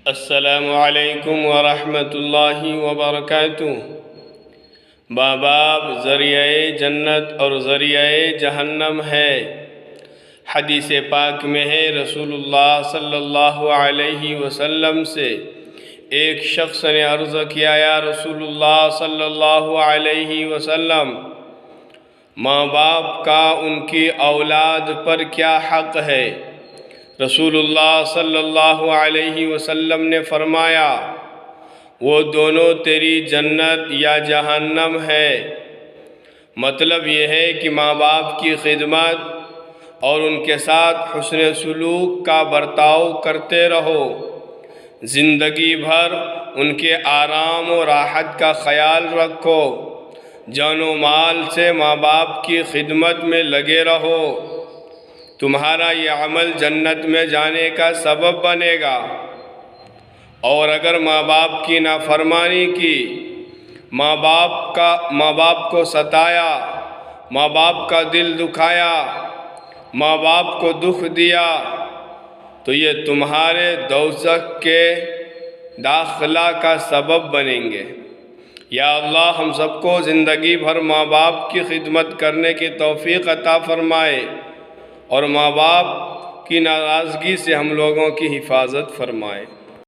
السلام علیکم ورحمۃ اللہ وبرکاتہ۔ باب ذریعہ جنت اور ذریعہ جہنم ہے۔ حدیث پاک میں ہے رسول اللہ صلی اللہ علیہ وسلم سے ایک شخص نے عرض کیا، یا رسول اللہ صلی اللہ علیہ وسلم، ماں باپ کا ان کی اولاد پر کیا حق ہے؟ رسول اللہ صلی اللہ علیہ وسلم نے فرمایا، وہ دونوں تیری جنت یا جہنم ہے۔ مطلب یہ ہے کہ ماں باپ کی خدمت اور ان کے ساتھ حسن سلوک کا برتاؤ کرتے رہو، زندگی بھر ان کے آرام و راحت کا خیال رکھو، جان و مال سے ماں باپ کی خدمت میں لگے رہو، تمہارا یہ عمل جنت میں جانے کا سبب بنے گا۔ اور اگر ماں باپ کی نافرمانی کی، ماں باپ کو ستایا، ماں باپ کا دل دکھایا، ماں باپ کو دکھ دیا، تو یہ تمہارے دوزخ کے داخلہ کا سبب بنیں گے۔ یا اللہ ہم سب کو زندگی بھر ماں باپ کی خدمت کرنے کی توفیق عطا فرمائے، اور ماں باپ کی ناراضگی سے ہم لوگوں کی حفاظت فرمائے۔